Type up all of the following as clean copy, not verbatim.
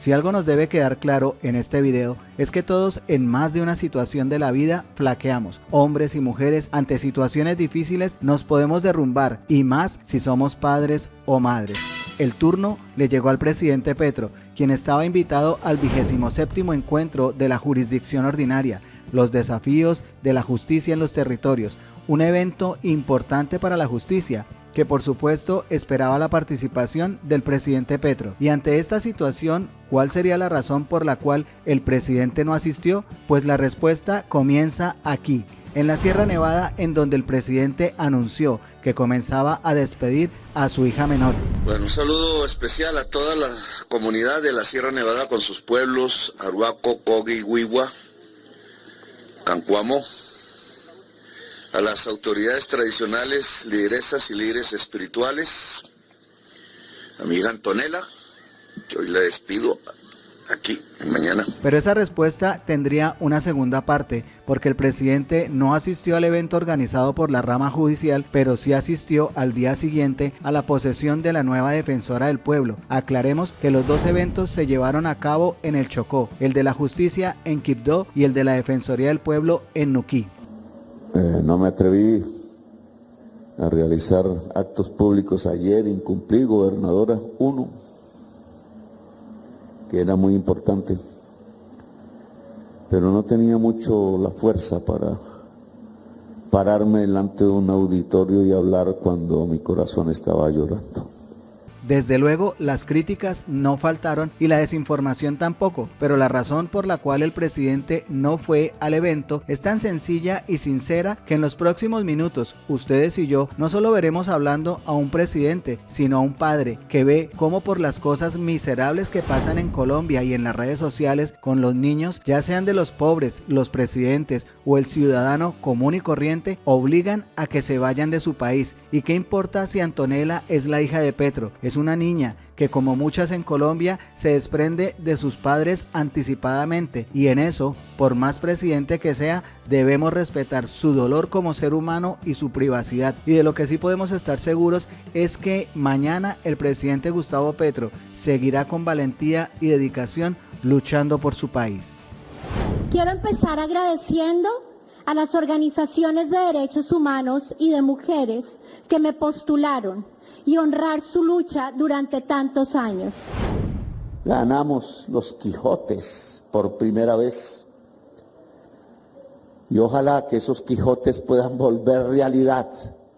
Si algo nos debe quedar claro en este video es que todos en más de una situación de la vida flaqueamos. Hombres y mujeres ante situaciones difíciles nos podemos derrumbar, y más si somos padres o madres. El turno le llegó al presidente Petro, quien estaba invitado al 27º encuentro de la jurisdicción ordinaria, los desafíos de la justicia en los territorios, un evento importante para la justicia, que por supuesto esperaba la participación del presidente Petro. Y ante esta situación, ¿cuál sería la razón por la cual el presidente no asistió? Pues la respuesta comienza aquí, en la Sierra Nevada, en donde el presidente anunció que comenzaba a despedir a su hija menor. Bueno, un saludo especial a toda la comunidad de la Sierra Nevada con sus pueblos, Arhuaco, Cogui, Huigua, Cancuamo, a las autoridades tradicionales, lideresas y líderes espirituales, a mi hija Antonella, que hoy la despido aquí, mañana. Pero esa respuesta tendría una segunda parte, porque el presidente no asistió al evento organizado por la rama judicial, pero sí asistió al día siguiente a la posesión de la nueva defensora del pueblo. Aclaremos que los dos eventos se llevaron a cabo en el Chocó, el de la justicia en Quibdó y el de la defensoría del pueblo en Nuquí. No me atreví a realizar actos públicos ayer, incumplí, gobernadora, uno, que era muy importante, pero no tenía mucho la fuerza para pararme delante de un auditorio y hablar cuando mi corazón estaba llorando. Desde luego, las críticas no faltaron y la desinformación tampoco, pero la razón por la cual el presidente no fue al evento es tan sencilla y sincera que en los próximos minutos, ustedes y yo no solo veremos hablando a un presidente, sino a un padre que ve cómo por las cosas miserables que pasan en Colombia y en las redes sociales con los niños, ya sean de los pobres, los presidentes o el ciudadano común y corriente, obligan a que se vayan de su país. ¿Y qué importa si Antonella es la hija de Petro? Es una niña que, como muchas en Colombia, se desprende de sus padres anticipadamente, y en eso, por más presidente que sea, debemos respetar su dolor como ser humano y su privacidad. Y de lo que sí podemos estar seguros es que mañana el presidente Gustavo Petro seguirá con valentía y dedicación luchando por su país. Quiero empezar agradeciendo a las organizaciones de derechos humanos y de mujeres que me postularon y honrar su lucha durante tantos años. Ganamos los Quijotes por primera vez y ojalá que esos Quijotes puedan volver realidad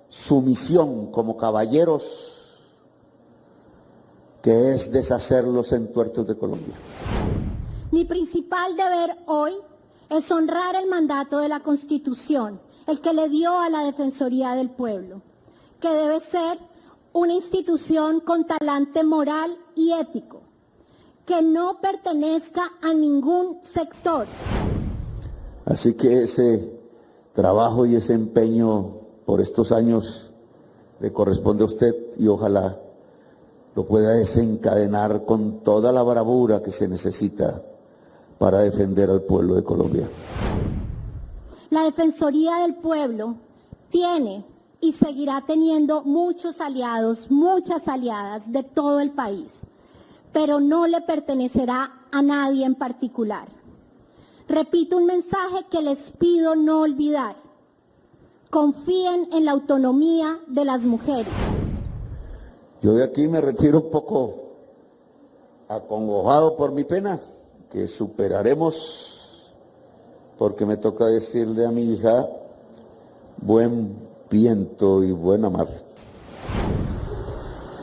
su misión como caballeros, que es deshacer los entuertos de Colombia. Mi principal deber hoy es honrar el mandato de la Constitución, el que le dio a la Defensoría del Pueblo, que debe ser una institución con talante moral y ético, que no pertenezca a ningún sector. Así que ese trabajo y ese empeño por estos años le corresponde a usted y ojalá lo pueda desencadenar con toda la bravura que se necesita para defender al pueblo de Colombia. La Defensoría del Pueblo tiene y seguirá teniendo muchos aliados, muchas aliadas de todo el país, pero no le pertenecerá a nadie en particular. Repito un mensaje que les pido no olvidar: confíen en la autonomía de las mujeres. Yo de aquí me retiro un poco acongojado por mi pena, que superaremos, porque me toca decirle a mi hija, buen viento y buena mar.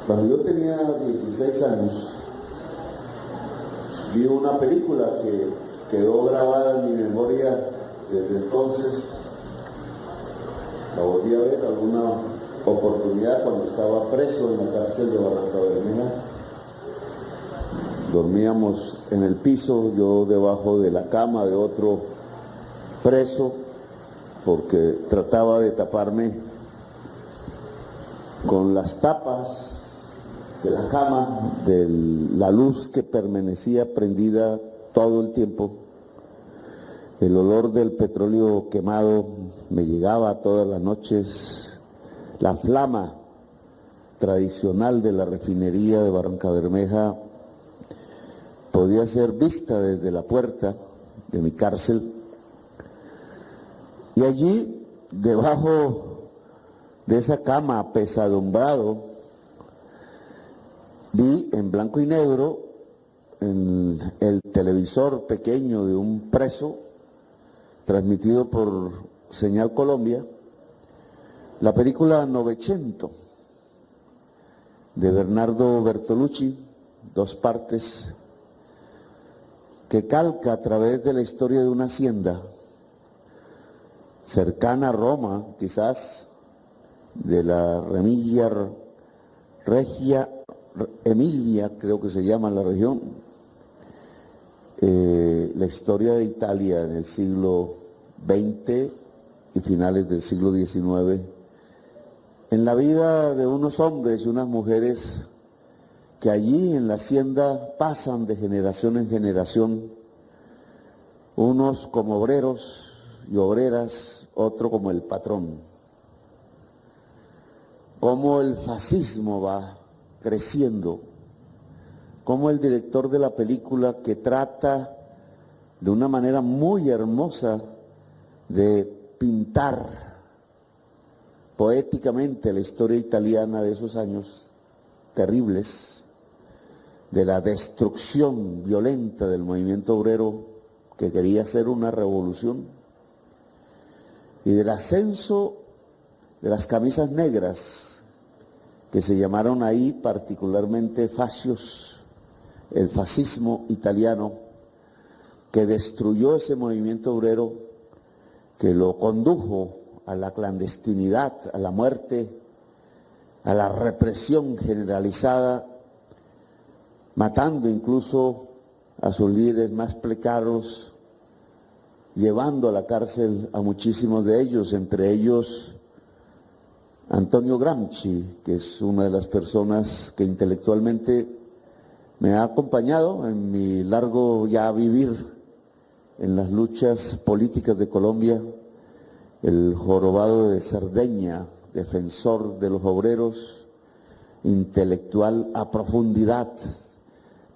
Cuando yo tenía 16 años, vi una película que quedó grabada en mi memoria desde entonces. La volví a ver alguna oportunidad cuando estaba preso en la cárcel de Barrancabermeja. Dormíamos en el piso, yo debajo de la cama de otro preso, porque trataba de taparme con las tapas de la cama, de la luz que permanecía prendida todo el tiempo. El olor del petróleo quemado me llegaba todas las noches, la flama tradicional de la refinería de Barrancabermeja podía ser vista desde la puerta de mi cárcel. Y allí, debajo de esa cama apesadumbrado, vi en blanco y negro, en el televisor pequeño de un preso, transmitido por Señal Colombia, la película Novecento de Bernardo Bertolucci, 2 partes, que calca a través de la historia de una hacienda cercana a Roma, quizás, de la Regia Emilia, creo que se llama la región, la historia de Italia en el siglo XX y finales del siglo XIX, en la vida de unos hombres y unas mujeres que allí en la hacienda pasan de generación en generación, unos como obreros y obreras, otro como el patrón. Cómo el fascismo va creciendo, cómo el director de la película, que trata de una manera muy hermosa de pintar poéticamente la historia italiana de esos años terribles, de la destrucción violenta del movimiento obrero que quería hacer una revolución, y del ascenso de las camisas negras, que se llamaron ahí particularmente fascios, el fascismo italiano, que destruyó ese movimiento obrero, que lo condujo a la clandestinidad, a la muerte, a la represión generalizada, matando incluso a sus líderes más precarios, llevando a la cárcel a muchísimos de ellos, entre ellos Antonio Gramsci, que es una de las personas que intelectualmente me ha acompañado en mi largo ya vivir en las luchas políticas de Colombia, el jorobado de Cerdeña, defensor de los obreros, intelectual a profundidad,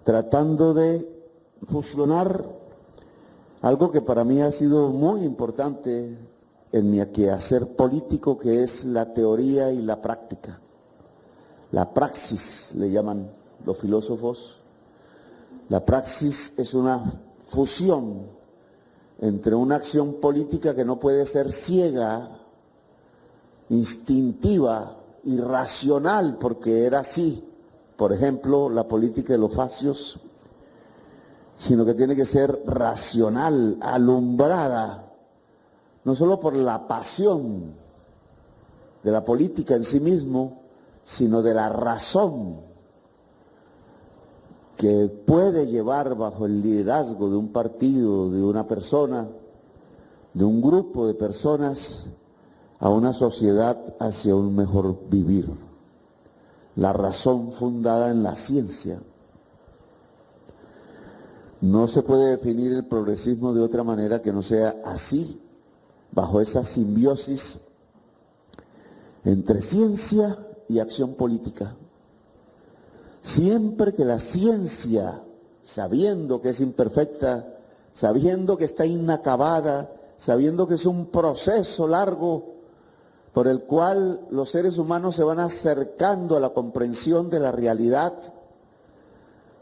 tratando de fusionar algo que para mí ha sido muy importante en mi quehacer político, que es la teoría y la práctica. La praxis, le llaman los filósofos. La praxis es una fusión entre una acción política que no puede ser ciega, instintiva, irracional, porque era así, por ejemplo, la política de los fascios, sino que tiene que ser racional, alumbrada, no solo por la pasión de la política en sí mismo, sino de la razón que puede llevar bajo el liderazgo de un partido, de una persona, de un grupo de personas, a una sociedad hacia un mejor vivir. La razón fundada en la ciencia. No se puede definir el progresismo de otra manera que no sea así, bajo esa simbiosis entre ciencia y acción política. Siempre que la ciencia, sabiendo que es imperfecta, sabiendo que está inacabada, sabiendo que es un proceso largo por el cual los seres humanos se van acercando a la comprensión de la realidad,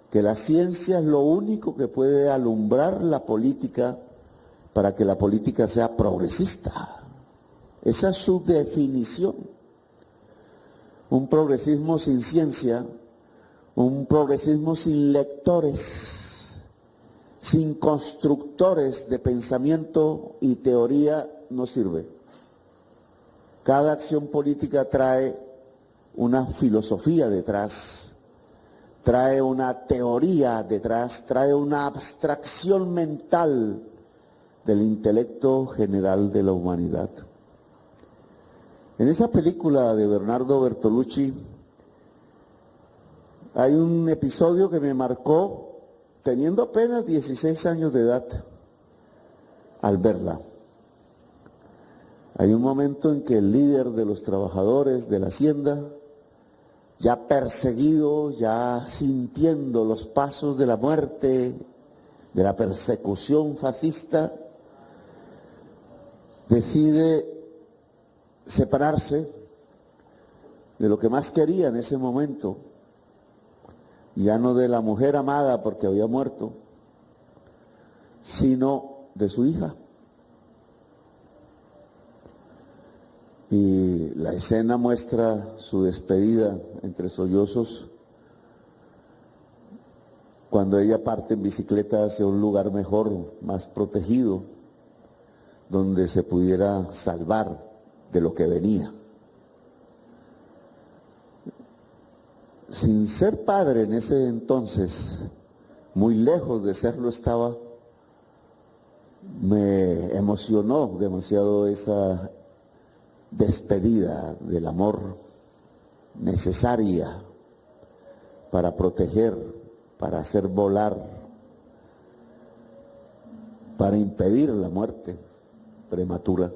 que la ciencia es lo único que puede alumbrar la política para que la política sea progresista. Esa es su definición. Un progresismo sin ciencia, un progresismo sin lectores, sin constructores de pensamiento y teoría no sirve. Cada acción política trae una filosofía detrás, trae una teoría detrás, trae una abstracción mental del intelecto general de la humanidad. En esa película de Bernardo Bertolucci hay un episodio que me marcó teniendo apenas 16 años de edad al verla. Hay un momento en que el líder de los trabajadores de la hacienda ya perseguido, ya sintiendo los pasos de la muerte, de la persecución fascista, decide separarse de lo que más quería en ese momento, ya no de la mujer amada porque había muerto, sino de su hija. Y la escena muestra su despedida entre sollozos cuando ella parte en bicicleta hacia un lugar mejor, más protegido, donde se pudiera salvar de lo que venía. Sin ser padre en ese entonces, muy lejos de serlo estaba, me emocionó demasiado esa despedida del amor necesaria para proteger, para hacer volar, para impedir la muerte prematura.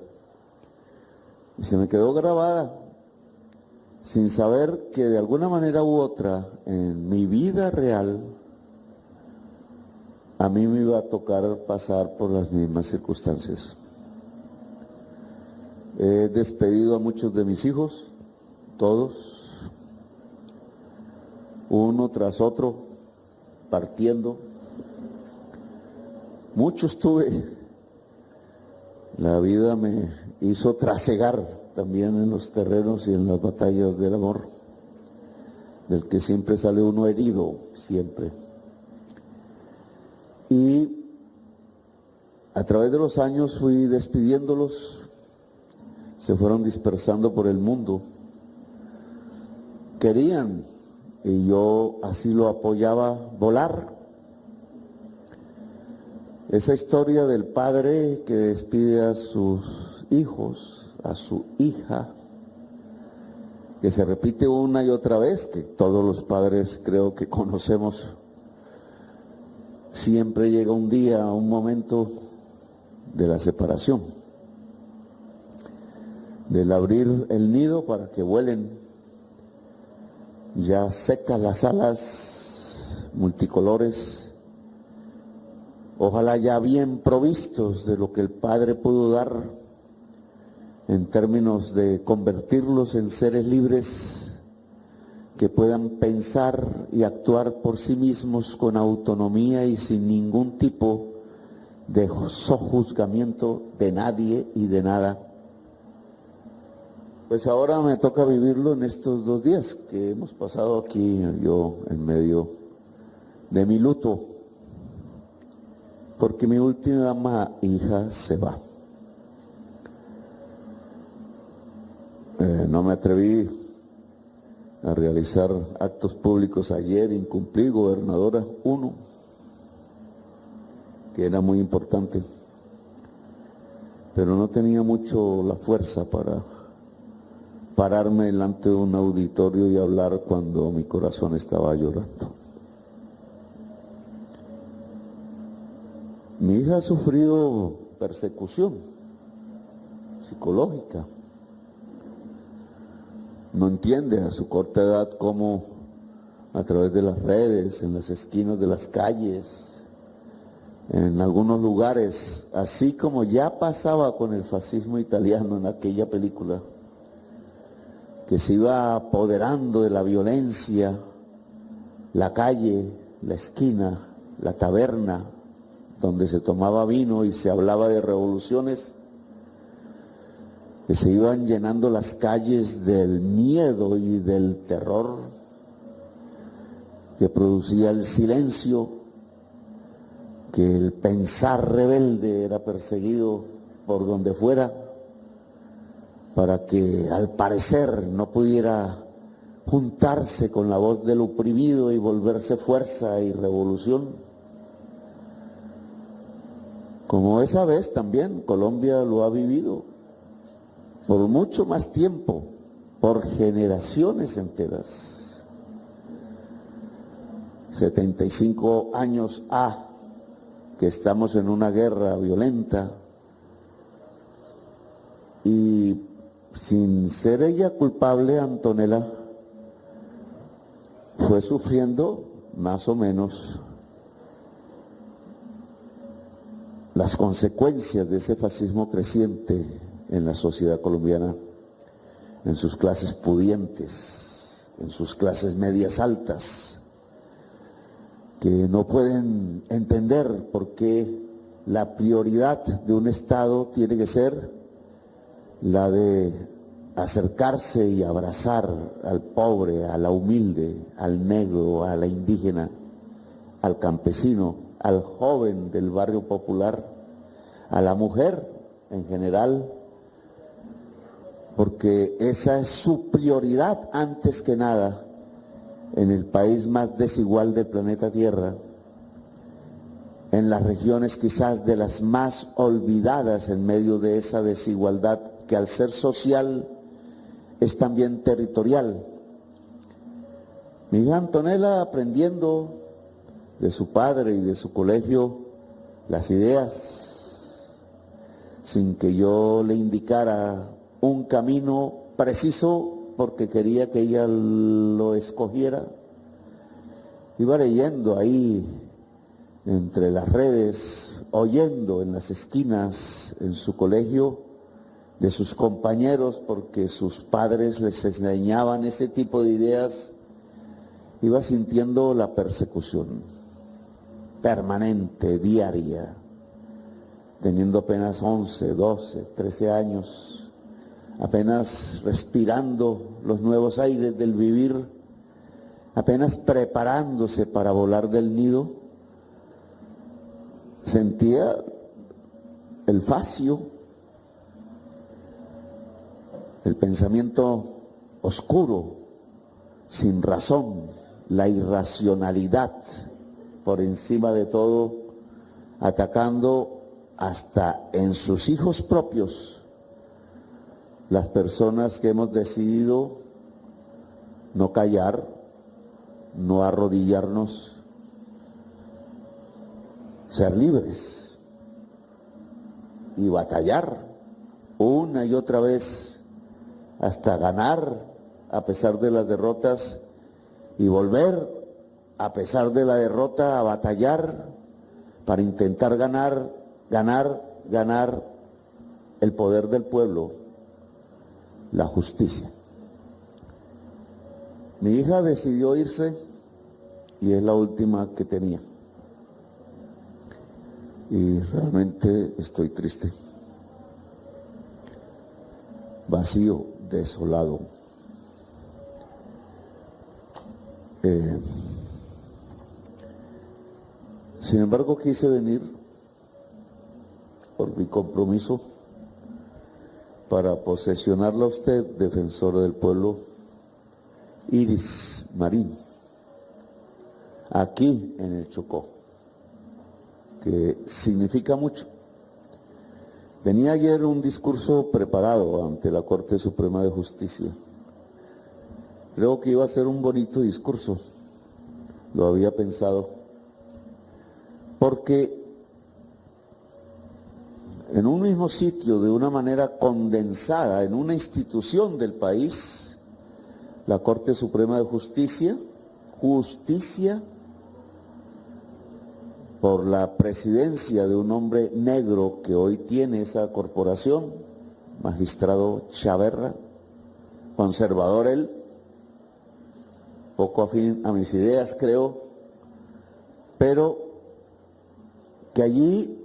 Y se me quedó grabada, sin saber que de alguna manera u otra, en mi vida real, a mí me iba a tocar pasar por las mismas circunstancias. He despedido a muchos de mis hijos, todos, uno tras otro, partiendo. Muchos tuve. La vida me hizo trasegar también en los terrenos y en las batallas del amor, del que siempre sale uno herido, siempre. Y a través de los años fui despidiéndolos, se fueron dispersando por el mundo. Querían, y yo así lo apoyaba, volar. Esa historia del padre que despide a sus hijos, a su hija, que se repite una y otra vez, que todos los padres creo que conocemos. Siempre llega un día, un momento de la separación, del abrir el nido para que vuelen, ya secas las alas multicolores, ojalá ya bien provistos de lo que el Padre pudo dar en términos de convertirlos en seres libres que puedan pensar y actuar por sí mismos con autonomía y sin ningún tipo de sojuzgamiento de nadie y de nada. Pues ahora me toca vivirlo en estos 2 días que hemos pasado aquí, yo en medio de mi luto, porque mi última hija se va. No me atreví a realizar actos públicos ayer, incumplí, gobernadora, uno, que era muy importante, pero no tenía mucho la fuerza para pararme delante de un auditorio y hablar cuando mi corazón estaba llorando. Mi hija ha sufrido persecución psicológica. No entiende a su corta edad cómo a través de las redes, en las esquinas de las calles, en algunos lugares, así como ya pasaba con el fascismo italiano en aquella película, que se iba apoderando de la violencia, la calle, la esquina, la taberna, donde se tomaba vino y se hablaba de revoluciones, que se iban llenando las calles del miedo y del terror que producía el silencio, que el pensar rebelde era perseguido por donde fuera, para que al parecer no pudiera juntarse con la voz del oprimido y volverse fuerza y revolución. Como esa vez también Colombia lo ha vivido por mucho más tiempo, por generaciones enteras. 75 años que estamos en una guerra violenta y sin ser ella culpable, Antonella, fue sufriendo más o menos las consecuencias de ese fascismo creciente en la sociedad colombiana, en sus clases pudientes, en sus clases medias altas, que no pueden entender por qué la prioridad de un Estado tiene que ser la de acercarse y abrazar al pobre, a la humilde, al negro, a la indígena, al campesino, al joven del barrio popular, a la mujer en general, porque esa es su prioridad antes que nada en el país más desigual del planeta Tierra, en las regiones quizás de las más olvidadas en medio de esa desigualdad que al ser social es también territorial. Mi hija Antonella, aprendiendo de su padre y de su colegio las ideas, sin que yo le indicara un camino preciso porque quería que ella lo escogiera, iba leyendo ahí entre las redes, oyendo en las esquinas en su colegio de sus compañeros, porque sus padres les enseñaban ese tipo de ideas, iba sintiendo la persecución permanente, diaria, teniendo apenas 11, 12, 13 años, apenas respirando los nuevos aires del vivir, apenas preparándose para volar del nido, sentía el facio, el pensamiento oscuro, sin razón, la irracionalidad por encima de todo, atacando hasta en sus hijos propios las personas que hemos decidido no callar, no arrodillarnos, ser libres y batallar una y otra vez hasta ganar a pesar de las derrotas y volver a pesar de la derrota a batallar para intentar ganar el poder del pueblo, la justicia. Mi hija decidió irse y es la última que tenía. Y realmente estoy triste, vacío, desolado. Sin embargo, quise venir por mi compromiso para posesionarla a usted, defensora del pueblo, Iris Marín, aquí en el Chocó, que significa mucho. Tenía ayer un discurso preparado ante la Corte Suprema de Justicia. Creo que iba a ser un bonito discurso, lo había pensado, porque en un mismo sitio, de una manera condensada, en una institución del país, la Corte Suprema de Justicia, por la presidencia de un hombre negro que hoy tiene esa corporación, magistrado Chaverra, conservador él, poco afín a mis ideas creo, pero que allí,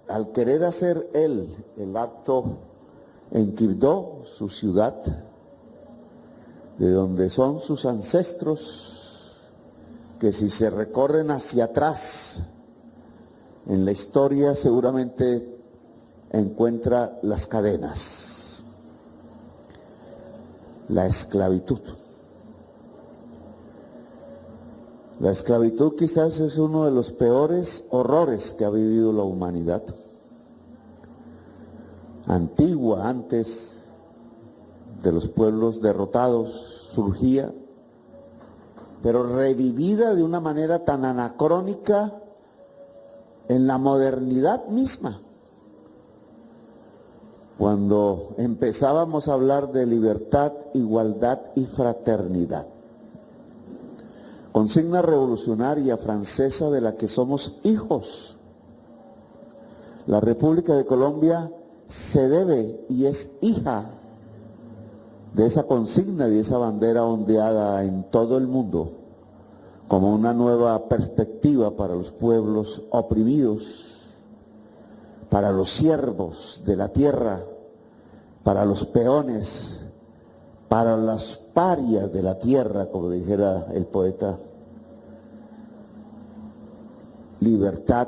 al querer hacer él el acto en Quibdó, su ciudad, de donde son sus ancestros, que si se recorren hacia atrás en la historia seguramente encuentra las cadenas, la esclavitud. La esclavitud quizás es uno de los peores horrores que ha vivido la humanidad. Antigua, antes de los pueblos derrotados, surgía, pero revivida de una manera tan anacrónica en la modernidad misma. Cuando empezábamos a hablar de libertad, igualdad y fraternidad. consigna revolucionaria francesa de la que somos hijos. La República de Colombia se debe y es hija de esa consigna y de esa bandera ondeada en todo el mundo como una nueva perspectiva para los pueblos oprimidos, para los siervos de la tierra, para los peones, para las parias de la tierra, como dijera el poeta. Libertad,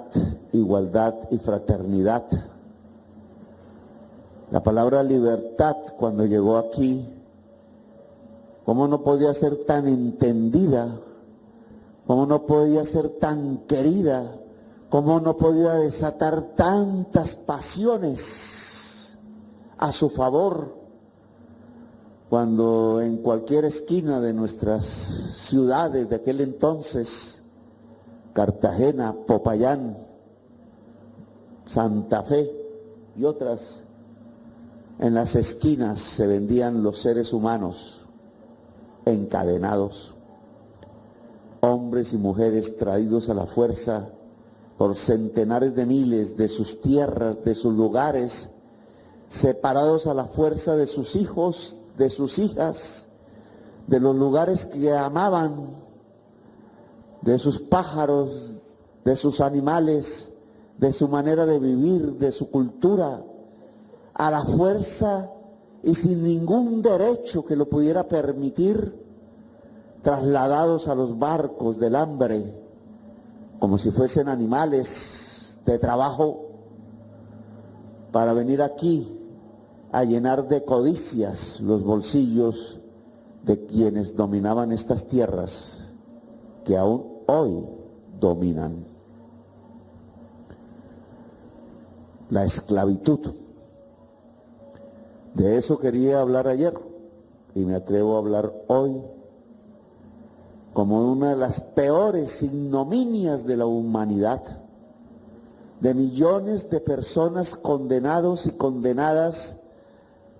igualdad y fraternidad. La palabra libertad, cuando llegó aquí, ¿cómo no podía ser tan entendida? ¿Cómo no podía ser tan querida? ¿Cómo no podía desatar tantas pasiones a su favor? Cuando en cualquier esquina de nuestras ciudades de aquel entonces, Cartagena, Popayán, Santa Fe y otras, en las esquinas se vendían los seres humanos encadenados, hombres y mujeres traídos a la fuerza por centenares de miles de sus tierras, de sus lugares, separados a la fuerza de sus hijos, de sus hijas, de los lugares que amaban, de sus pájaros, de sus animales, de su manera de vivir, de su cultura, a la fuerza y sin ningún derecho que lo pudiera permitir, trasladados a los barcos del hambre, como si fuesen animales de trabajo, para venir aquí a llenar de codicias los bolsillos de quienes dominaban estas tierras que aún hoy dominan. La esclavitud. De eso quería hablar ayer y me atrevo a hablar hoy como una de las peores ignominias de la humanidad, de millones de personas condenados y condenadas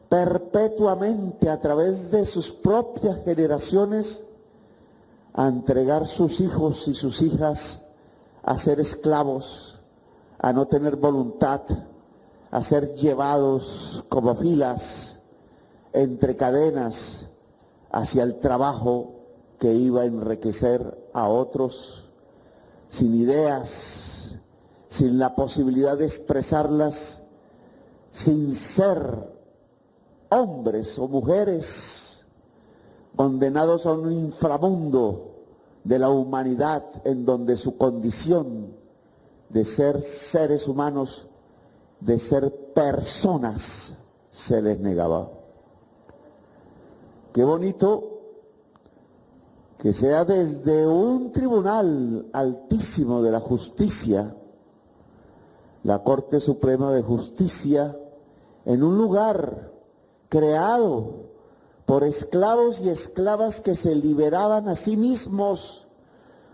perpetuamente a través de sus propias generaciones a entregar sus hijos y sus hijas a ser esclavos, a no tener voluntad, a ser llevados como filas entre cadenas hacia el trabajo que iba a enriquecer a otros, sin ideas, sin la posibilidad de expresarlas, sin ser hombres o mujeres, condenados a un inframundo de la humanidad en donde su condición de ser seres humanos, de ser personas, se les negaba. Qué bonito que sea desde un tribunal altísimo de la justicia, la Corte Suprema de Justicia, en un lugar creado por esclavos y esclavas que se liberaban a sí mismos,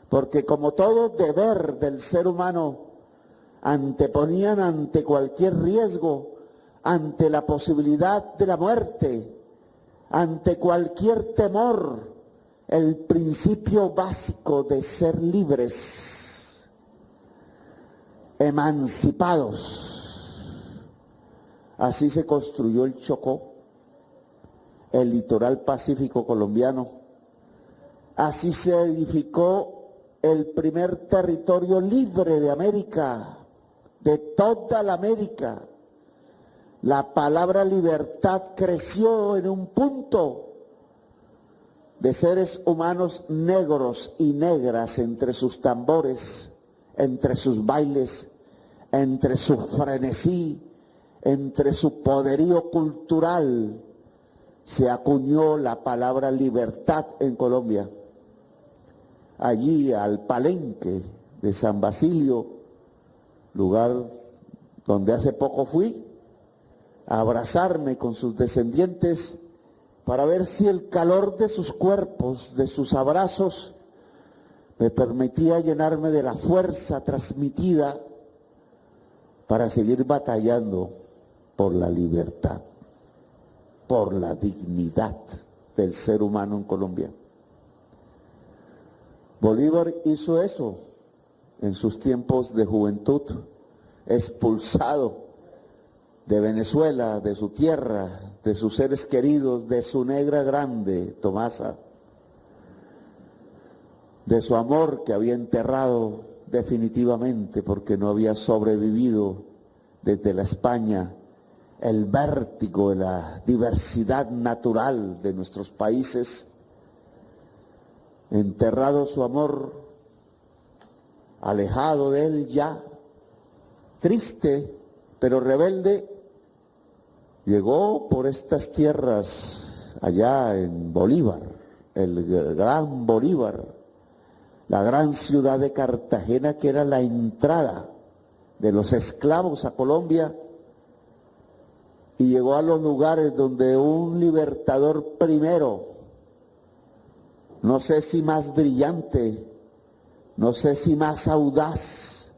porque como todo deber del ser humano, anteponían ante cualquier riesgo, ante la posibilidad de la muerte, ante cualquier temor, el principio básico de ser libres, emancipados. Así se construyó el Chocó, el litoral pacífico colombiano. Así se edificó el primer territorio libre de América, de toda la América. La palabra libertad creció en un punto de seres humanos negros y negras entre sus tambores, entre sus bailes, entre su frenesí, entre su poderío cultural. Se acuñó la palabra libertad en Colombia. Allí al Palenque de San Basilio, lugar donde hace poco fui, a abrazarme con sus descendientes para ver si el calor de sus cuerpos, de sus abrazos, me permitía llenarme de la fuerza transmitida para seguir batallando por la libertad, por la dignidad del ser humano en Colombia. Bolívar hizo eso en sus tiempos de juventud, expulsado de Venezuela, de su tierra, de sus seres queridos, de su negra grande, Tomasa, de su amor que había enterrado definitivamente porque no había sobrevivido desde la España el vértigo de la diversidad natural de nuestros países. Enterrado su amor, alejado de él ya, triste pero rebelde, llegó por estas tierras allá en Bolívar, el gran Bolívar, la gran ciudad de Cartagena, que era la entrada de los esclavos a Colombia, y llegó a los lugares donde un libertador primero, no sé si más brillante, no sé si más audaz,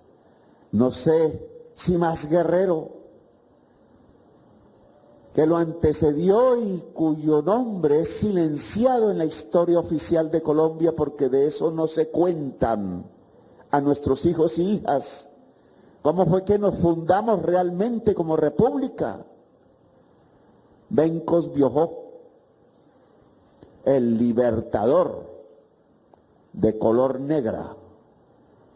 no sé si más guerrero, que lo antecedió y cuyo nombre es silenciado en la historia oficial de Colombia porque de eso no se cuentan a nuestros hijos y hijas. ¿Cómo fue que nos fundamos realmente como república? Bencos Biojó, el libertador de color negra,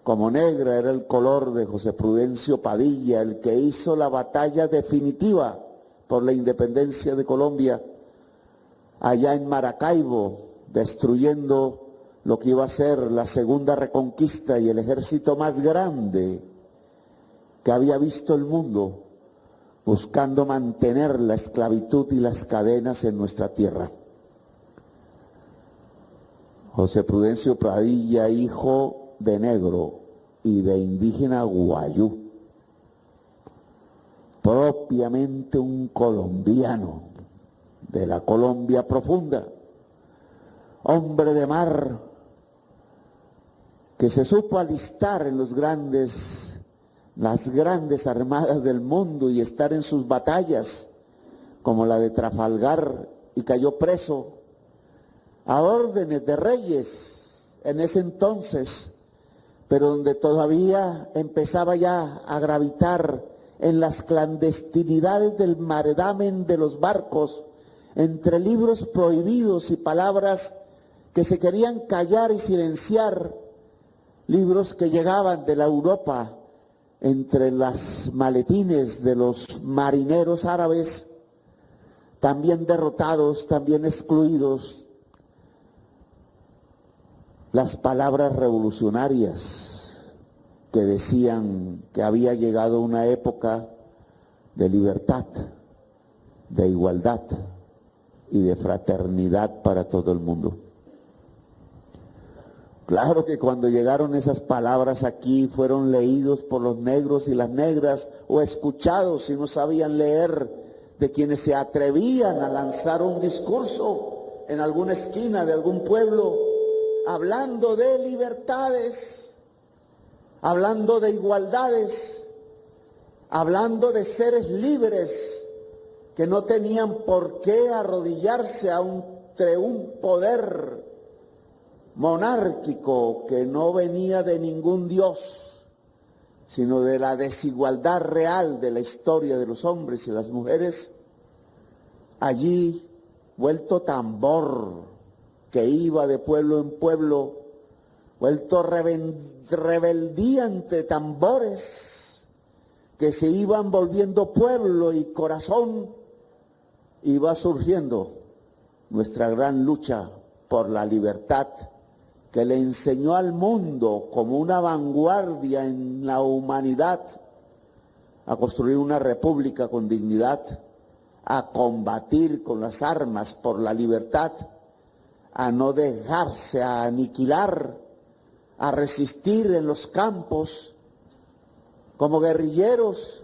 como negra era el color de José Prudencio Padilla, el que hizo la batalla definitiva por la independencia de Colombia, allá en Maracaibo, destruyendo lo que iba a ser la segunda reconquista y el ejército más grande que había visto el mundo, buscando mantener la esclavitud y las cadenas en nuestra tierra. José Prudencio Padilla, hijo de negro y de indígena guayú, propiamente un colombiano de la Colombia profunda, hombre de mar que se supo alistar en las grandes armadas del mundo y estar en sus batallas, como la de Trafalgar, y cayó preso a órdenes de reyes en ese entonces, pero donde todavía empezaba ya a gravitar en las clandestinidades del maredamen de los barcos, entre libros prohibidos y palabras que se querían callar y silenciar, libros que llegaban de la Europa, entre las maletines de los marineros árabes, también derrotados, también excluidos, las palabras revolucionarias que decían que había llegado una época de libertad, de igualdad y de fraternidad para todo el mundo. Claro que cuando llegaron esas palabras aquí fueron leídos por los negros y las negras o escuchados si no sabían leer de quienes se atrevían a lanzar un discurso en alguna esquina de algún pueblo hablando de libertades, hablando de igualdades, hablando de seres libres que no tenían por qué arrodillarse ante un poder monárquico que no venía de ningún dios, sino de la desigualdad real de la historia de los hombres y las mujeres. Allí, vuelto tambor que iba de pueblo en pueblo, vuelto rebeldía entre tambores que se iban volviendo pueblo y corazón, iba surgiendo nuestra gran lucha por la libertad que le enseñó al mundo como una vanguardia en la humanidad a construir una república con dignidad, a combatir con las armas por la libertad, a no dejarse a aniquilar, a resistir en los campos como guerrilleros,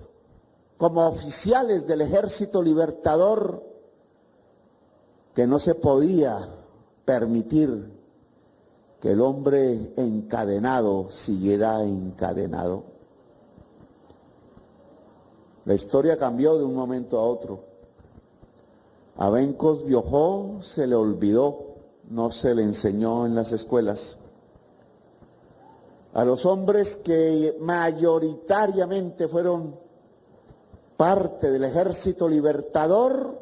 como oficiales del ejército libertador, que no se podía permitir que el hombre encadenado siguiera encadenado. La historia cambió de un momento a otro. A Bencos Biojó se le olvidó, no se le enseñó en las escuelas. a los hombres que mayoritariamente fueron parte del Ejército Libertador,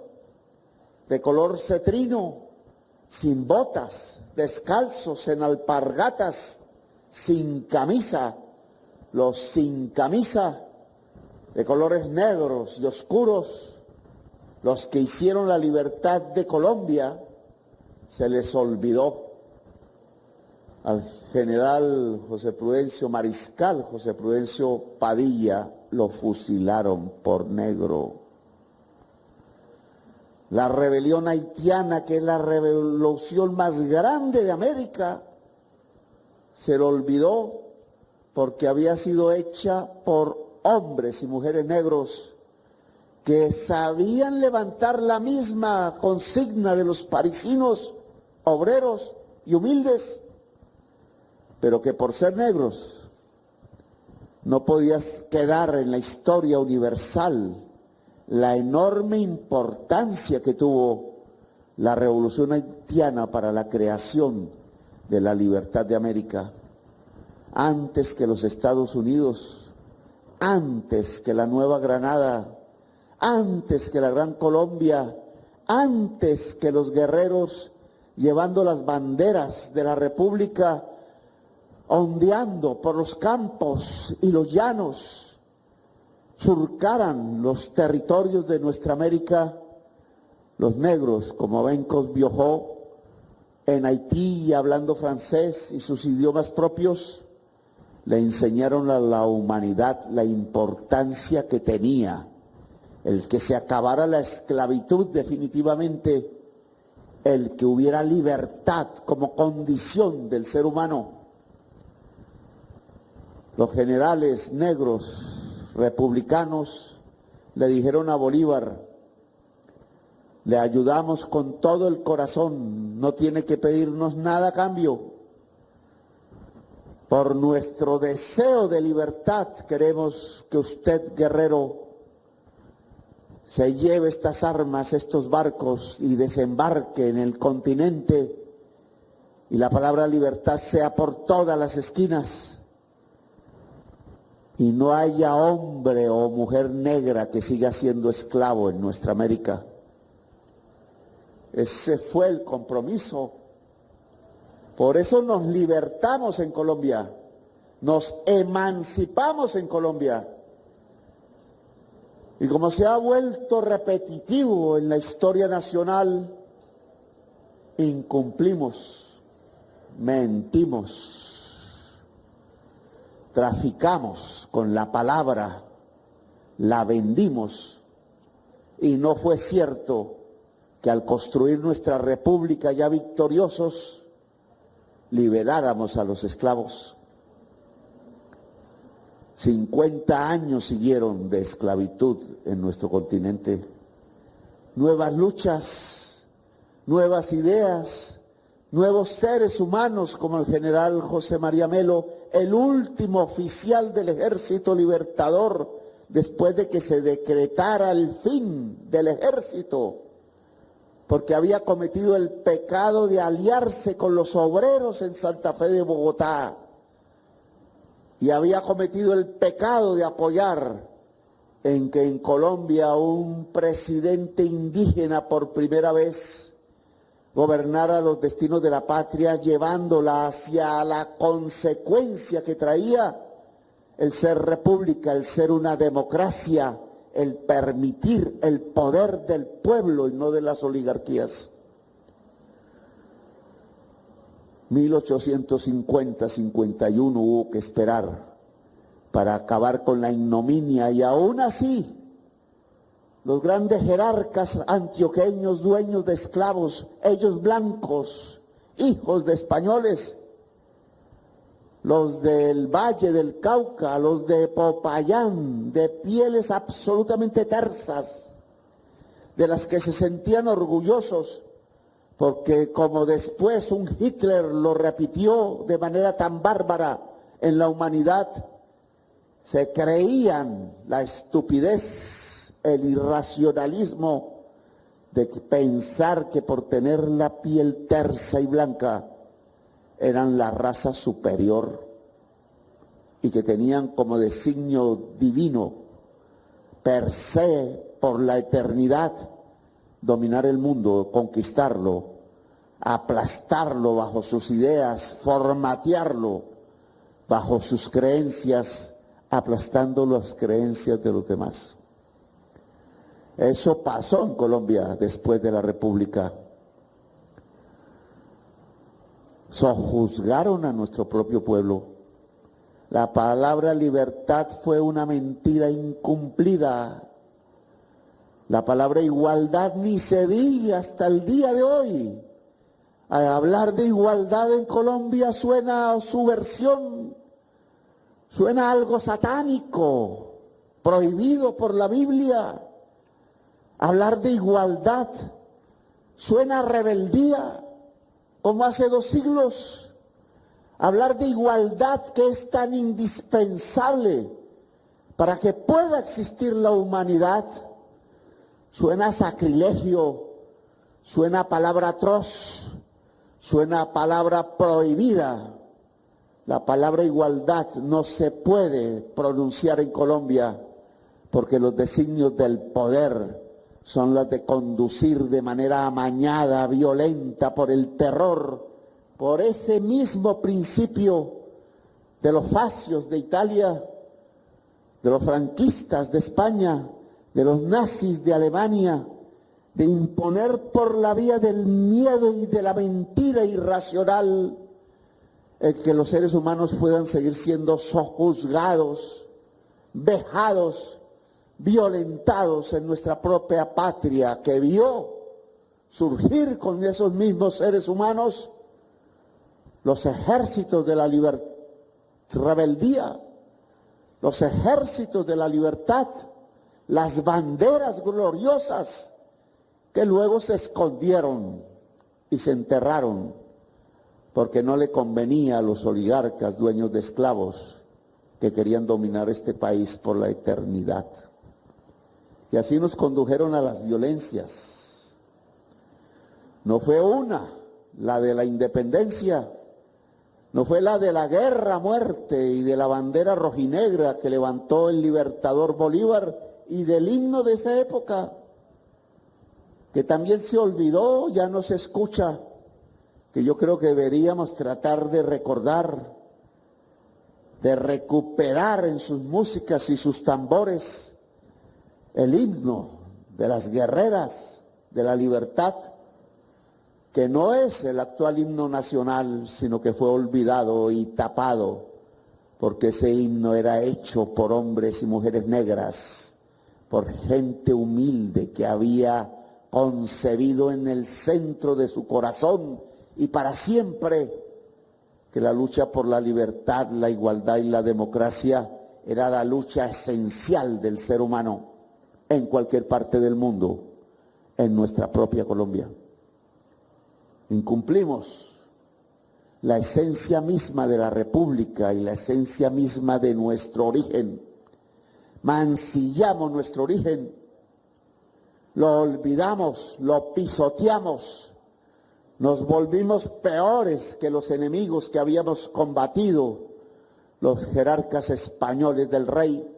de color cetrino, sin botas, descalzos, en alpargatas, sin camisa, los sin camisa, de colores negros y oscuros, los que hicieron la libertad de Colombia, se les olvidó. Al general José Prudencio Mariscal, José Prudencio Padilla, lo fusilaron por negro. La rebelión haitiana, que es la revolución más grande de América, se lo olvidó porque había sido hecha por hombres y mujeres negros que sabían levantar la misma consigna de los parisinos, obreros y humildes, pero que por ser negros no podías quedar en la historia universal la enorme importancia que tuvo la revolución haitiana para la creación de la libertad de América, antes que los Estados Unidos, antes que la Nueva Granada, antes que la Gran Colombia, antes que los guerreros llevando las banderas de la República, ondeando por los campos y los llanos, surcaran los territorios de nuestra América. Los negros, como Bencos Biojó, en Haití, hablando francés y sus idiomas propios, le enseñaron a la humanidad la importancia que tenía el que se acabara la esclavitud definitivamente, el que hubiera libertad como condición del ser humano. Los generales negros republicanos le dijeron a Bolívar: le ayudamos con todo el corazón, no tiene que pedirnos nada a cambio. Por nuestro deseo de libertad queremos que usted, guerrero, se lleve estas armas, estos barcos y desembarque en el continente y la palabra libertad sea por todas las esquinas y no haya hombre o mujer negra que siga siendo esclavo en nuestra América. Ese fue el compromiso. Por eso nos libertamos en Colombia, nos emancipamos en Colombia. Y como se ha vuelto repetitivo en la historia nacional, incumplimos, mentimos, traficamos con la palabra, la vendimos, y no fue cierto que al construir nuestra república ya victoriosos, liberáramos a los esclavos. 50 años siguieron de esclavitud en nuestro continente. Nuevas luchas, nuevas ideas, nuevos seres humanos como el general José María Melo, el último oficial del Ejército Libertador, después de que se decretara el fin del ejército, porque había cometido el pecado de aliarse con los obreros en Santa Fe de Bogotá y había cometido el pecado de apoyar en que en Colombia un presidente indígena por primera vez gobernara los destinos de la patria, llevándola hacia la consecuencia que traía el ser república, el ser una democracia, el permitir el poder del pueblo y no de las oligarquías. 1850-51 hubo que esperar para acabar con la ignominia y aún así los grandes jerarcas antioqueños, dueños de esclavos, ellos blancos, hijos de españoles, los del Valle del Cauca, los de Popayán, de pieles absolutamente tersas, de las que se sentían orgullosos, porque como después un Hitler lo repitió de manera tan bárbara en la humanidad, se creían la estupidez, el irracionalismo de pensar que por tener la piel tersa y blanca eran la raza superior. y que tenían como designio divino, per se, por la eternidad, dominar el mundo, conquistarlo, aplastarlo bajo sus ideas, formatearlo bajo sus creencias, aplastando las creencias de los demás. Eso pasó en Colombia después de la República. Sojuzgaron a nuestro propio pueblo. La palabra libertad fue una mentira incumplida. La palabra igualdad ni se diga hasta el día de hoy. Al hablar de igualdad en Colombia suena a subversión, suena a algo satánico, prohibido por la Biblia. Hablar de igualdad suena a rebeldía, como hace 2 siglos. Hablar de igualdad, que es tan indispensable para que pueda existir la humanidad, suena a sacrilegio, suena a palabra atroz, suena a palabra prohibida. La palabra igualdad no se puede pronunciar en Colombia porque los designios del poder son los de conducir de manera amañada, violenta, por el terror, por ese mismo principio de los fascios de Italia, de los franquistas de España, de los nazis de Alemania, de imponer por la vía del miedo y de la mentira irracional el que los seres humanos puedan seguir siendo sojuzgados, vejados, violentados en nuestra propia patria, que vio surgir con esos mismos seres humanos los ejércitos de la rebeldía, los ejércitos de la libertad, las banderas gloriosas que luego se escondieron y se enterraron porque no le convenía a los oligarcas dueños de esclavos que querían dominar este país por la eternidad. Y así nos condujeron a las violencias. No fue una, la de la independencia, no fue la de la guerra a muerte y de la bandera rojinegra que levantó el libertador Bolívar y del himno de esa época, que también se olvidó, ya no se escucha, que yo creo que deberíamos tratar de recordar, de recuperar en sus músicas y sus tambores el himno de las guerreras de la libertad, que no es el actual himno nacional, sino que fue olvidado y tapado, porque ese himno era hecho por hombres y mujeres negras, por gente humilde que había concebido en el centro de su corazón y para siempre que la lucha por la libertad, la igualdad y la democracia era la lucha esencial del ser humano en cualquier parte del mundo, en nuestra propia Colombia. Incumplimos la esencia misma de la República y la esencia misma de nuestro origen. Mancillamos nuestro origen, lo olvidamos, lo pisoteamos, nos volvimos peores que los enemigos que habíamos combatido, los jerarcas españoles del rey,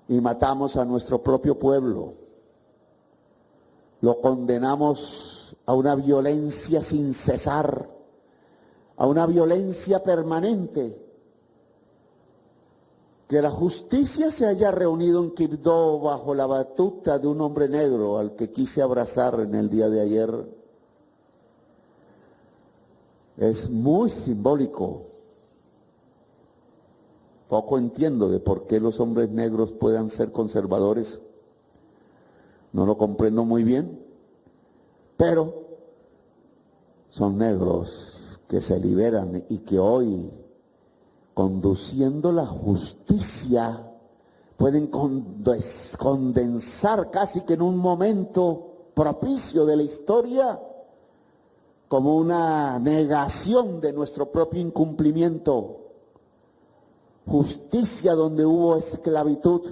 y matamos a nuestro propio pueblo. Lo condenamos a una violencia sin cesar, a una violencia permanente. Que la justicia se haya reunido en Quibdó bajo la batuta de un hombre negro al que quise abrazar en el día de ayer es muy simbólico. Poco entiendo de por qué los hombres negros puedan ser conservadores. No lo comprendo muy bien, pero son negros que se liberan y que hoy, conduciendo la justicia, pueden condensar casi que en un momento propicio de la historia como una negación de nuestro propio incumplimiento. Justicia donde hubo esclavitud,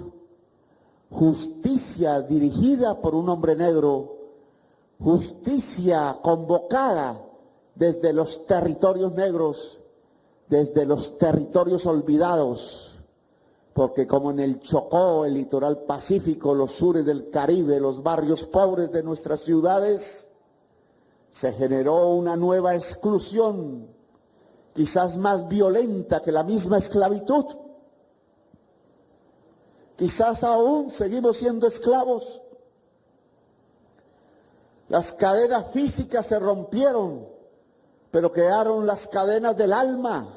justicia dirigida por un hombre negro, justicia convocada desde los territorios negros desde los territorios olvidados, porque como en el Chocó, el litoral pacífico, los sures del Caribe, los barrios pobres de nuestras ciudades, se generó una nueva exclusión, quizás más violenta que la misma esclavitud. Quizás aún seguimos siendo esclavos. Las cadenas físicas se rompieron, pero quedaron las cadenas del alma,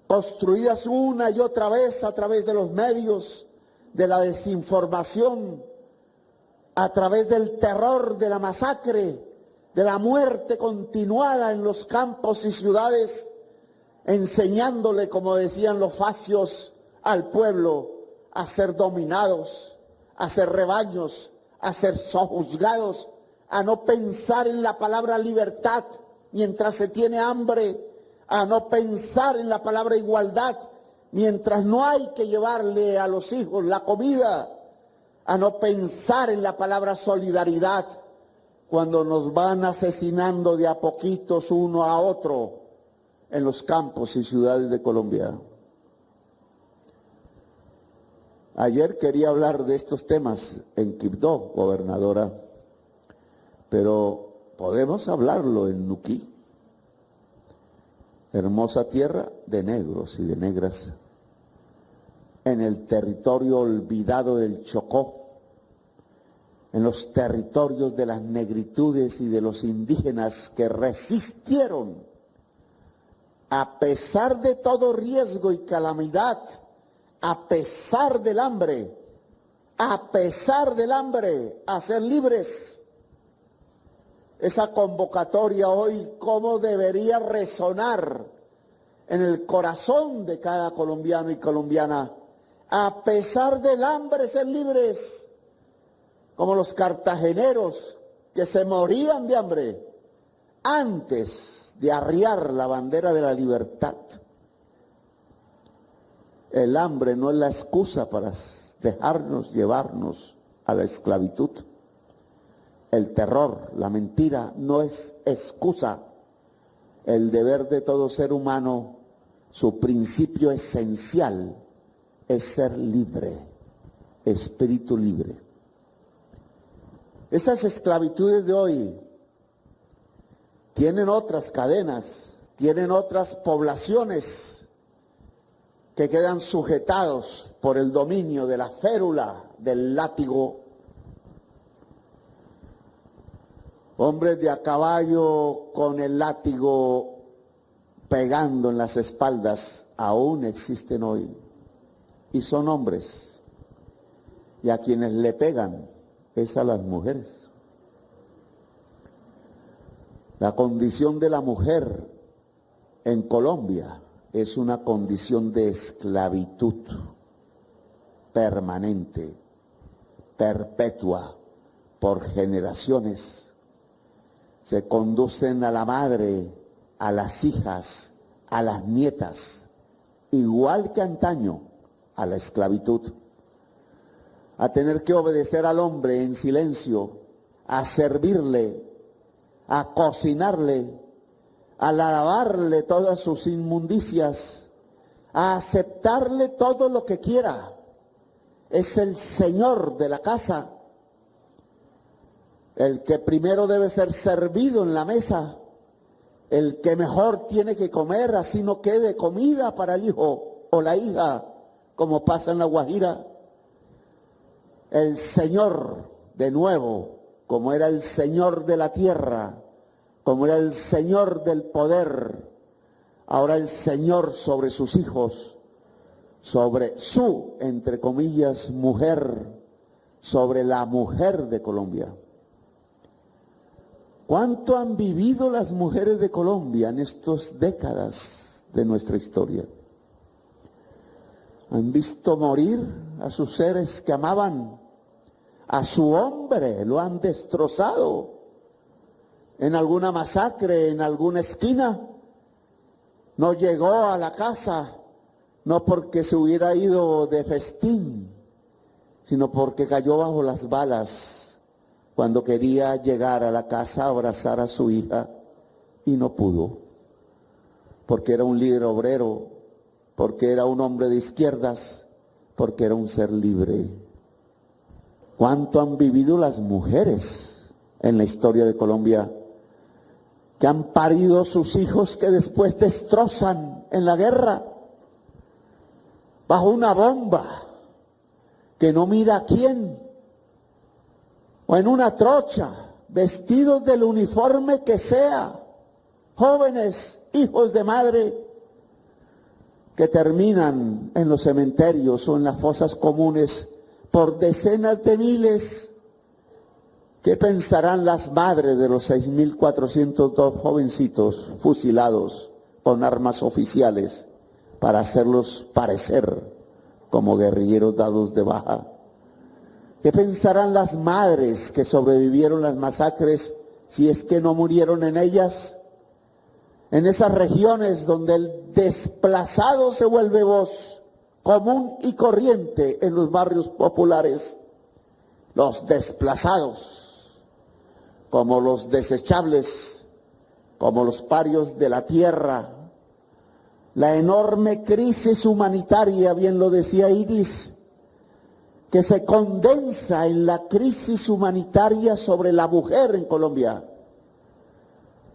construidas una y otra vez a través de los medios, de la desinformación, a través del terror, de la masacre, de la muerte continuada en los campos y ciudades, enseñándole, como decían los facios, al pueblo a ser dominados, a ser rebaños, a ser sojuzgados, a no pensar en la palabra libertad mientras se tiene hambre, a no pensar en la palabra igualdad mientras no hay que llevarle a los hijos la comida, a no pensar en la palabra solidaridad cuando nos van asesinando de a poquitos uno a otro en los campos y ciudades de Colombia. Ayer quería hablar de estos temas en Quibdó, gobernadora, pero podemos hablarlo en Nuquí, hermosa tierra de negros y de negras, en el territorio olvidado del Chocó, en los territorios de las negritudes y de los indígenas que resistieron a pesar de todo riesgo y calamidad, a pesar del hambre, a ser libres. Esa convocatoria hoy, ¿cómo debería resonar en el corazón de cada colombiano y colombiana? A pesar del hambre, ser libres, como los cartageneros que se morían de hambre antes de arriar la bandera de la libertad. El hambre no es la excusa para dejarnos llevarnos a la esclavitud. El terror, la mentira, no es excusa. El deber de todo ser humano, su principio esencial, es ser libre, espíritu libre. Esas esclavitudes de hoy tienen otras cadenas, tienen otras poblaciones que quedan sujetados por el dominio de la férula, del látigo. Hombres de a caballo con el látigo pegando en las espaldas aún existen hoy. Y son hombres. Y a quienes le pegan es a las mujeres. La condición de la mujer en Colombia es una condición de esclavitud permanente, perpetua, por generaciones. Se conducen a la madre, a las hijas, a las nietas, igual que antaño, a la esclavitud, a tener que obedecer al hombre en silencio, a servirle, a cocinarle, a lavarle todas sus inmundicias, a aceptarle todo lo que quiera. Es el señor de la casa, el que primero debe ser servido en la mesa, el que mejor tiene que comer, así no quede comida para el hijo o la hija, como pasa en La Guajira. El Señor, de nuevo, como era el Señor de la tierra, como era el Señor del poder, ahora el Señor sobre sus hijos, sobre su, entre comillas, mujer, sobre la mujer de Colombia. ¿Cuánto han vivido las mujeres de Colombia en estas décadas de nuestra historia? Han visto morir a sus seres que amaban, a su hombre, lo han destrozado en alguna masacre, en alguna esquina. No llegó a la casa, no porque se hubiera ido de festín, sino porque cayó bajo las balas cuando quería llegar a la casa a abrazar a su hija y no pudo. porque era un líder obrero, porque era un hombre de izquierdas, porque era un ser libre. ¿Cuánto han vivido las mujeres en la historia de Colombia? Que han parido sus hijos que después destrozan en la guerra, bajo una bomba, que no mira a quién, o en una trocha, vestidos del uniforme que sea, jóvenes, hijos de madre, que terminan en los cementerios o en las fosas comunes por decenas de miles. ¿Qué pensarán las madres de los 6.402 jovencitos fusilados con armas oficiales para hacerlos parecer como guerrilleros dados de baja? ¿Qué pensarán las madres que sobrevivieron las masacres si es que no murieron en ellas? En esas regiones donde el desplazado se vuelve voz común y corriente en los barrios populares. Los desplazados, como los desechables, como los parios de la tierra. La enorme crisis humanitaria, bien lo decía Iris, que se condensa en la crisis humanitaria sobre la mujer en Colombia.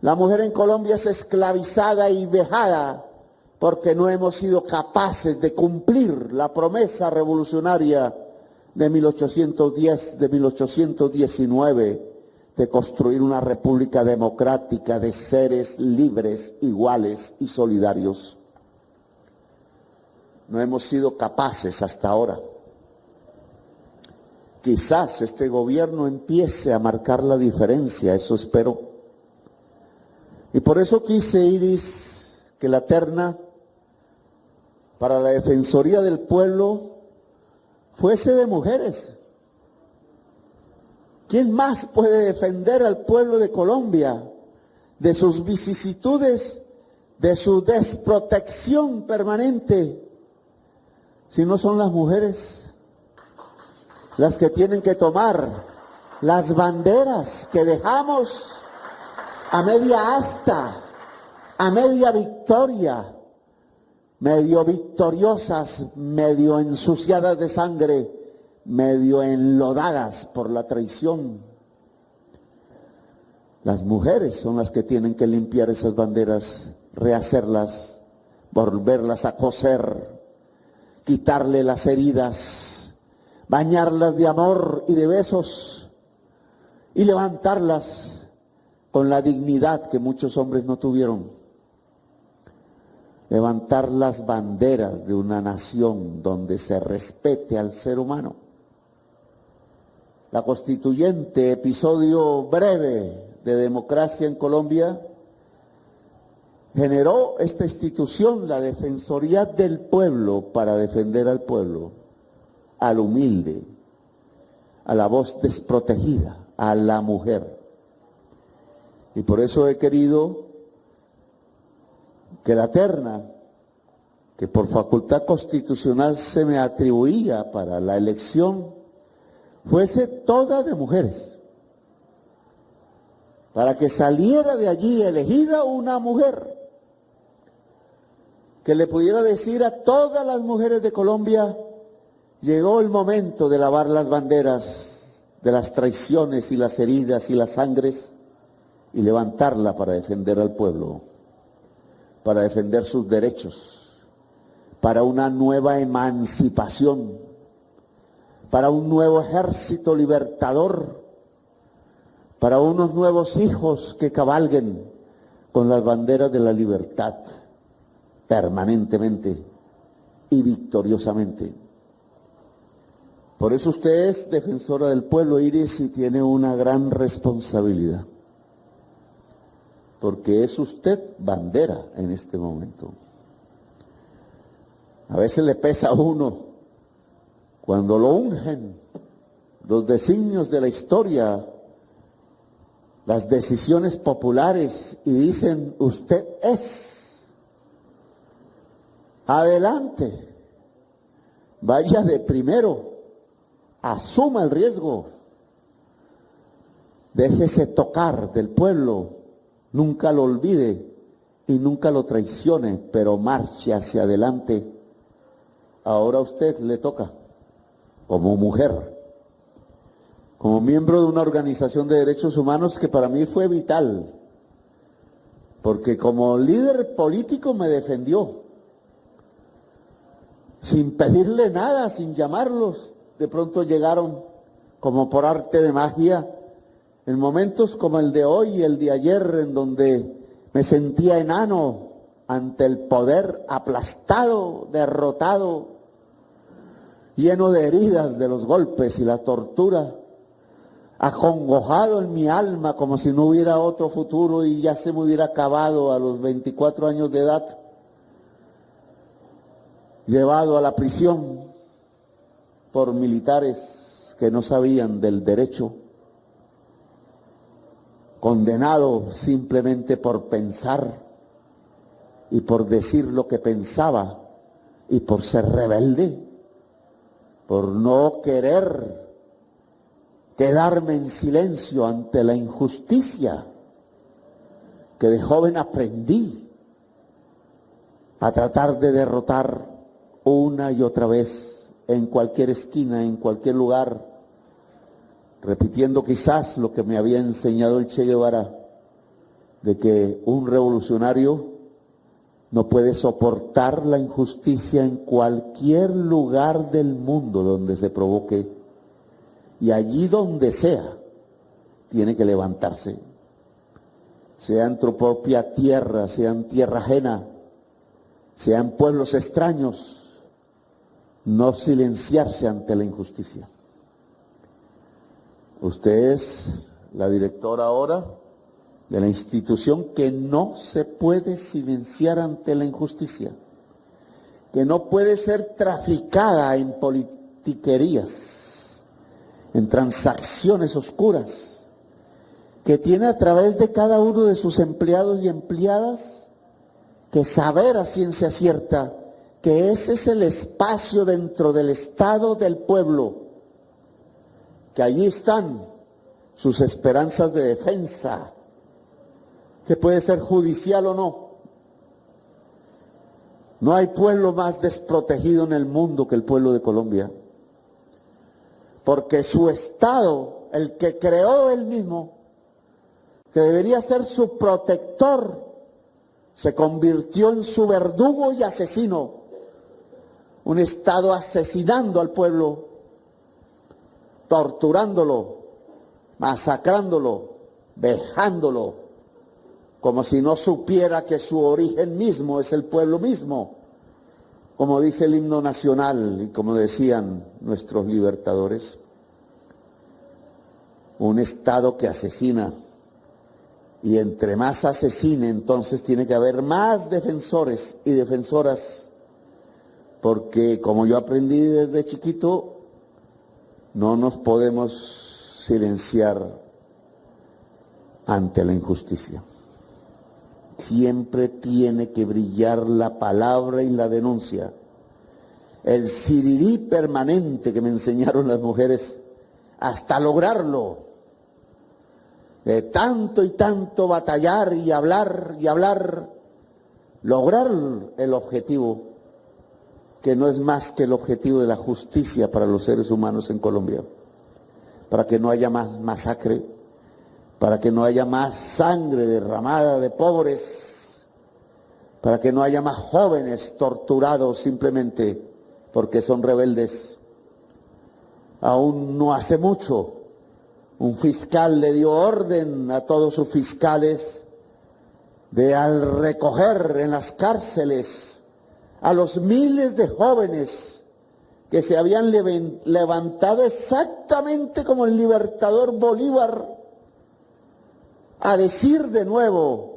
La mujer en Colombia es esclavizada y vejada porque no hemos sido capaces de cumplir la promesa revolucionaria de 1810, de 1819, de construir una república democrática de seres libres, iguales y solidarios. No hemos sido capaces hasta ahora. Quizás este gobierno empiece a marcar la diferencia, eso espero. Y por eso quise, Iris, que la terna para la Defensoría del Pueblo fuese de mujeres. ¿Quién más puede defender al pueblo de Colombia de sus vicisitudes, de su desprotección permanente, si no son las mujeres las que tienen que tomar las banderas que dejamos a media asta, a media victoria, medio victoriosas, medio ensuciadas de sangre, medio enlodadas por la traición? Las mujeres son las que tienen que limpiar esas banderas, rehacerlas, volverlas a coser, quitarle las heridas, bañarlas de amor y de besos y levantarlas con la dignidad que muchos hombres no tuvieron. Levantar las banderas de una nación donde se respete al ser humano. La constituyente, episodio breve de democracia en Colombia, generó esta institución, la Defensoría del Pueblo, para defender al pueblo, al humilde, a la voz desprotegida, a la mujer. Y por eso he querido que la terna, que por facultad constitucional se me atribuía para la elección, fuese toda de mujeres, para que saliera de allí elegida una mujer, que le pudiera decir a todas las mujeres de Colombia: llegó el momento de lavar las banderas de las traiciones y las heridas y las sangres y levantarla para defender al pueblo, para defender sus derechos, para una nueva emancipación, para un nuevo ejército libertador, para unos nuevos hijos que cabalguen con las banderas de la libertad permanentemente y victoriosamente. Por eso usted es defensora del pueblo, Iris, y tiene una gran responsabilidad, porque es usted bandera en este momento. A veces le pesa a uno cuando lo ungen los designios de la historia, las decisiones populares, y dicen: usted es. Adelante, vaya de primero, asuma el riesgo, déjese tocar del pueblo, nunca lo olvide, y nunca lo traicione, pero marche hacia adelante. Ahora a usted le toca, como mujer, como miembro de una organización de derechos humanos que para mí fue vital, porque como líder político me defendió, sin pedirle nada, sin llamarlos. De pronto llegaron como por arte de magia, en momentos como el de hoy y el de ayer, en donde me sentía enano ante el poder, aplastado, derrotado, lleno de heridas de los golpes y la tortura, acongojado en mi alma como si no hubiera otro futuro y ya se me hubiera acabado a los 24 años de edad, llevado a la prisión por militares que no sabían del derecho, condenado simplemente por pensar y por decir lo que pensaba y por ser rebelde, por no querer quedarme en silencio ante la injusticia que de joven aprendí a tratar de derrotar una y otra vez en cualquier esquina, en cualquier lugar, repitiendo quizás lo que me había enseñado el Che Guevara, de que un revolucionario no puede soportar la injusticia en cualquier lugar del mundo donde se provoque, y allí donde sea, tiene que levantarse, sea en tu propia tierra, sea en tierra ajena, sea en pueblos extraños, no silenciarse ante la injusticia. Usted es la directora ahora de la institución que no se puede silenciar ante la injusticia, que no puede ser traficada en politiquerías, en transacciones oscuras, que tiene a través de cada uno de sus empleados y empleadas que saber a ciencia cierta que ese es el espacio dentro del Estado del pueblo, que allí están sus esperanzas de defensa, que puede ser judicial o no. No hay pueblo más desprotegido en el mundo que el pueblo de Colombia, porque su Estado, el que creó él mismo, que debería ser su protector, se convirtió en su verdugo y asesino. Un Estado asesinando al pueblo, torturándolo, masacrándolo, vejándolo, como si no supiera que su origen mismo es el pueblo mismo, como dice el himno nacional y como decían nuestros libertadores. Un Estado que asesina, y entre más asesine, entonces tiene que haber más defensores y defensoras, porque como yo aprendí desde chiquito, no nos podemos silenciar ante la injusticia. Siempre tiene que brillar la palabra y la denuncia. El sirirí permanente que me enseñaron las mujeres hasta lograrlo. De tanto y tanto batallar y hablar, lograr el objetivo, que no es más que el objetivo de la justicia para los seres humanos en Colombia, para que no haya más masacre, para que no haya más sangre derramada de pobres, para que no haya más jóvenes torturados simplemente porque son rebeldes. Aún no hace mucho, un fiscal le dio orden a todos sus fiscales de, al recoger en las cárceles a los miles de jóvenes que se habían levantado exactamente como el libertador Bolívar, a decir de nuevo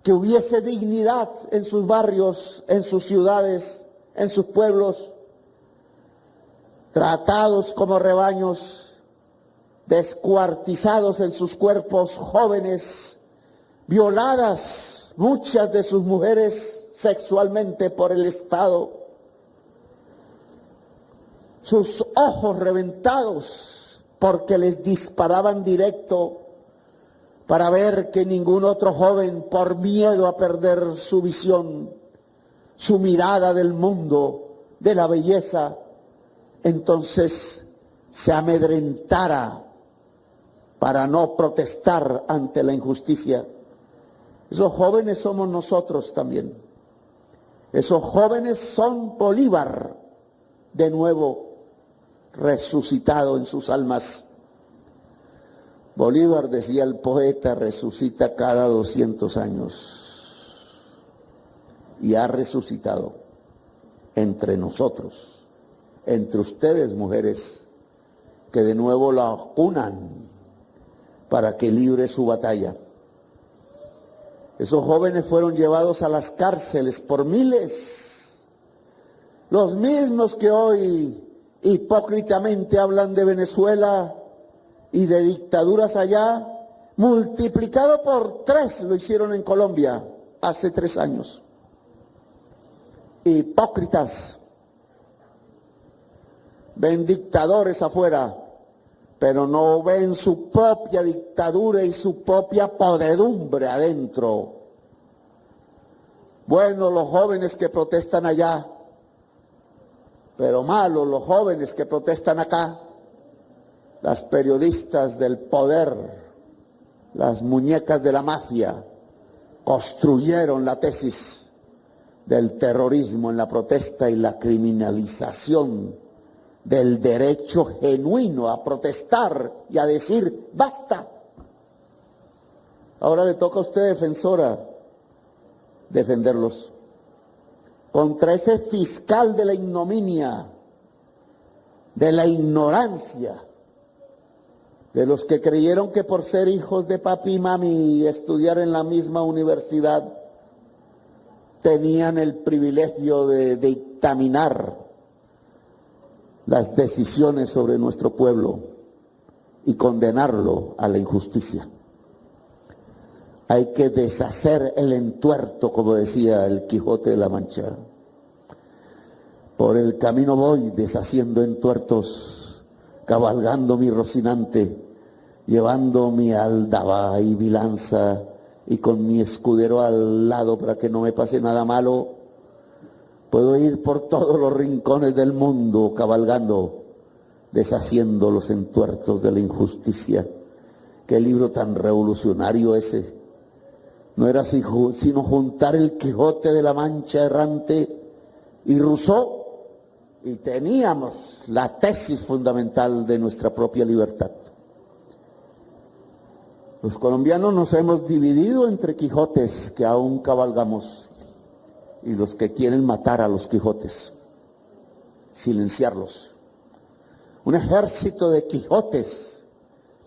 que hubiese dignidad en sus barrios, en sus ciudades, en sus pueblos, tratados como rebaños, descuartizados en sus cuerpos, jóvenes, violadas muchas de sus mujeres sexualmente por el Estado, sus ojos reventados porque les disparaban directo para ver que ningún otro joven, por miedo a perder su visión, su mirada del mundo, de la belleza, entonces se amedrentara para no protestar ante la injusticia. Esos jóvenes somos nosotros también. Esos jóvenes son Bolívar, de nuevo resucitado en sus almas. Bolívar, decía el poeta, resucita cada 200 años. Y ha resucitado entre nosotros, entre ustedes, mujeres, que de nuevo la cunan para que libre su batalla. Esos jóvenes fueron llevados a las cárceles por miles. Los mismos que hoy hipócritamente hablan de Venezuela y de dictaduras allá, multiplicado por 3 lo hicieron en Colombia hace 3 años. Hipócritas. Ven dictadores afuera, pero no ven su propia dictadura y su propia podredumbre adentro. Buenos los jóvenes que protestan allá, pero malos los jóvenes que protestan acá. Las periodistas del poder, las muñecas de la mafia, construyeron la tesis del terrorismo en la protesta y la criminalización del derecho genuino a protestar y a decir basta. Ahora le toca a usted, defensora, defenderlos contra ese fiscal de la ignominia, de la ignorancia, de los que creyeron que por ser hijos de papi y mami y estudiar en la misma universidad tenían el privilegio de dictaminar las decisiones sobre nuestro pueblo y condenarlo a la injusticia. Hay que deshacer el entuerto, como decía el Quijote de la Mancha. Por el camino voy deshaciendo entuertos, cabalgando mi Rocinante, llevando mi aldaba y mi lanza y con mi escudero al lado para que no me pase nada malo. Puedo ir por todos los rincones del mundo cabalgando, deshaciendo los entuertos de la injusticia. Qué libro tan revolucionario ese. No era sino juntar el Quijote de la Mancha errante y Rousseau y teníamos la tesis fundamental de nuestra propia libertad. Los colombianos nos hemos dividido entre Quijotes que aún cabalgamos y los que quieren matar a los Quijotes, silenciarlos. Un ejército de Quijotes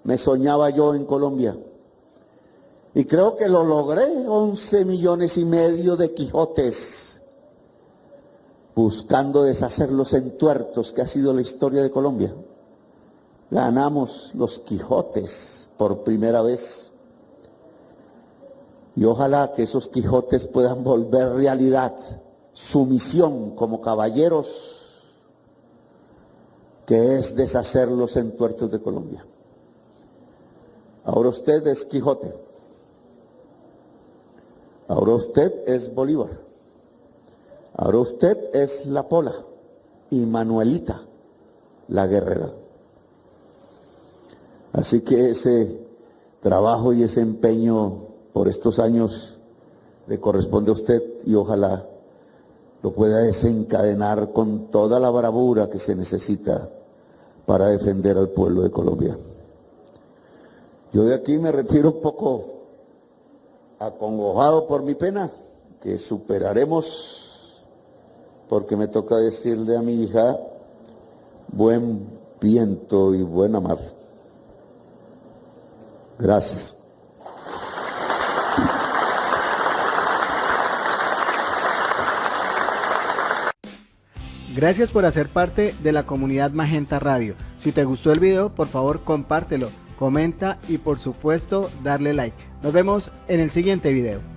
me soñaba yo en Colombia y creo que lo logré. 11,5 millones de Quijotes buscando deshacer los entuertos que ha sido la historia de Colombia. Ganamos los Quijotes por primera vez. Y ojalá que esos Quijotes puedan volver realidad su misión como caballeros, que es deshacer los entuertos de Colombia. Ahora usted es Quijote. Ahora usted es Bolívar. Ahora usted es la Pola y Manuelita, la guerrera. Así que ese trabajo y ese empeño por estos años le corresponde a usted y ojalá lo pueda desencadenar con toda la bravura que se necesita para defender al pueblo de Colombia. Yo de aquí me retiro un poco acongojado por mi pena, que superaremos, porque me toca decirle a mi hija, buen viento y buena mar. Gracias. Gracias por hacer parte de la comunidad Magenta Radio. Si te gustó el video, por favor compártelo, comenta y por supuesto darle like. Nos vemos en el siguiente video.